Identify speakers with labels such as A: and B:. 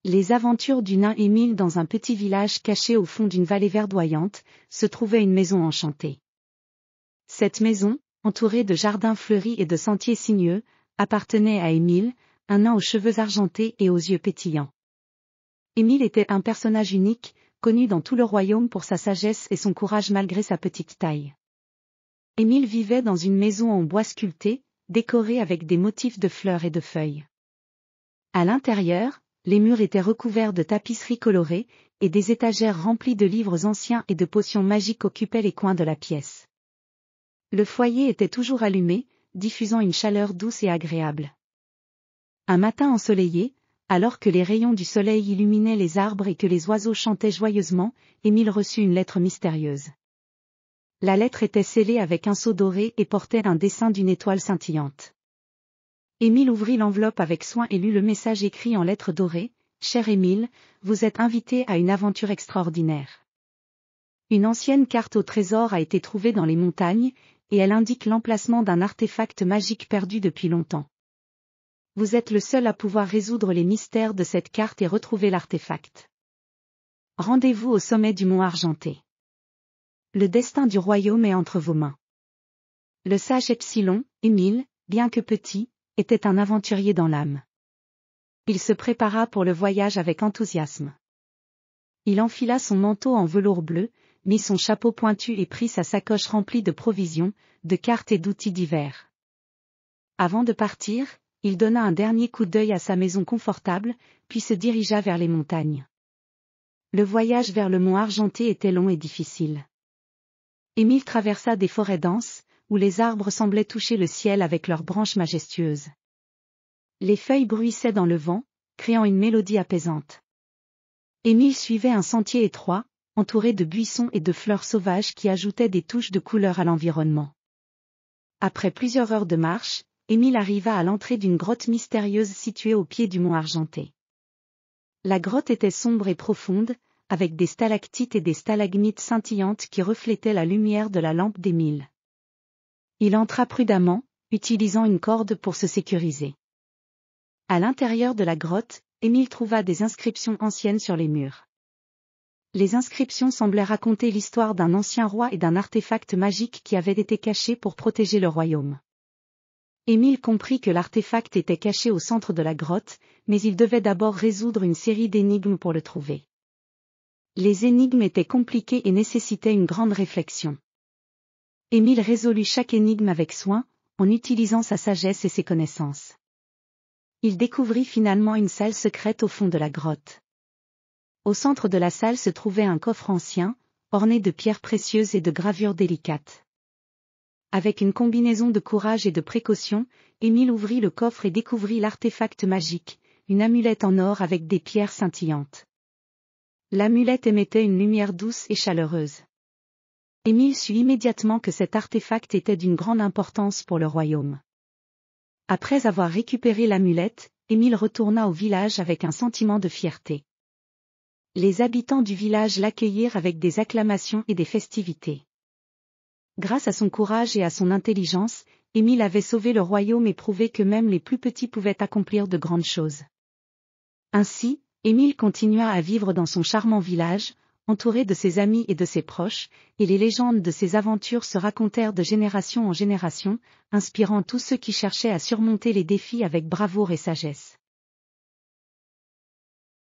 A: Les aventures du nain Émile. Dans un petit village caché au fond d'une vallée verdoyante, se trouvait une maison enchantée. Cette maison, entourée de jardins fleuris et de sentiers sinueux, appartenait à Émile, un nain aux cheveux argentés et aux yeux pétillants. Émile était un personnage unique, connu dans tout le royaume pour sa sagesse et son courage malgré sa petite taille. Émile vivait dans une maison en bois sculpté, décorée avec des motifs de fleurs et de feuilles. À l'intérieur, les murs étaient recouverts de tapisseries colorées, et des étagères remplies de livres anciens et de potions magiques occupaient les coins de la pièce. Le foyer était toujours allumé, diffusant une chaleur douce et agréable. Un matin ensoleillé, alors que les rayons du soleil illuminaient les arbres et que les oiseaux chantaient joyeusement, Émile reçut une lettre mystérieuse. La lettre était scellée avec un sceau doré et portait un dessin d'une étoile scintillante. Émile ouvrit l'enveloppe avec soin et lut le message écrit en lettres dorées. « Cher Émile, vous êtes invité à une aventure extraordinaire. Une ancienne carte au trésor a été trouvée dans les montagnes, et elle indique l'emplacement d'un artefact magique perdu depuis longtemps. Vous êtes le seul à pouvoir résoudre les mystères de cette carte et retrouver l'artefact. Rendez-vous au sommet du mont Argenté. Le destin du royaume est entre vos mains. » Le sage Epsilon, Émile, bien que petit, était un aventurier dans l'âme. Il se prépara pour le voyage avec enthousiasme. Il enfila son manteau en velours bleu, mit son chapeau pointu et prit sa sacoche remplie de provisions, de cartes et d'outils divers. Avant de partir, il donna un dernier coup d'œil à sa maison confortable, puis se dirigea vers les montagnes. Le voyage vers le mont Argenté était long et difficile. Émile traversa des forêts denses, où les arbres semblaient toucher le ciel avec leurs branches majestueuses. Les feuilles bruissaient dans le vent, créant une mélodie apaisante. Émile suivait un sentier étroit, entouré de buissons et de fleurs sauvages qui ajoutaient des touches de couleur à l'environnement. Après plusieurs heures de marche, Émile arriva à l'entrée d'une grotte mystérieuse située au pied du mont Argenté. La grotte était sombre et profonde, avec des stalactites et des stalagmites scintillantes qui reflétaient la lumière de la lampe d'Émile. Il entra prudemment, utilisant une corde pour se sécuriser. À l'intérieur de la grotte, Émile trouva des inscriptions anciennes sur les murs. Les inscriptions semblaient raconter l'histoire d'un ancien roi et d'un artefact magique qui avait été caché pour protéger le royaume. Émile comprit que l'artefact était caché au centre de la grotte, mais il devait d'abord résoudre une série d'énigmes pour le trouver. Les énigmes étaient compliquées et nécessitaient une grande réflexion. Émile résolut chaque énigme avec soin, en utilisant sa sagesse et ses connaissances. Il découvrit finalement une salle secrète au fond de la grotte. Au centre de la salle se trouvait un coffre ancien, orné de pierres précieuses et de gravures délicates. Avec une combinaison de courage et de précaution, Émile ouvrit le coffre et découvrit l'artefact magique, une amulette en or avec des pierres scintillantes. L'amulette émettait une lumière douce et chaleureuse. Émile sut immédiatement que cet artefact était d'une grande importance pour le royaume. Après avoir récupéré l'amulette, Émile retourna au village avec un sentiment de fierté. Les habitants du village l'accueillirent avec des acclamations et des festivités. Grâce à son courage et à son intelligence, Émile avait sauvé le royaume et prouvé que même les plus petits pouvaient accomplir de grandes choses. Ainsi, Émile continua à vivre dans son charmant village, entouré de ses amis et de ses proches, et les légendes de ses aventures se racontèrent de génération en génération, inspirant tous ceux qui cherchaient à surmonter les défis avec bravoure et sagesse.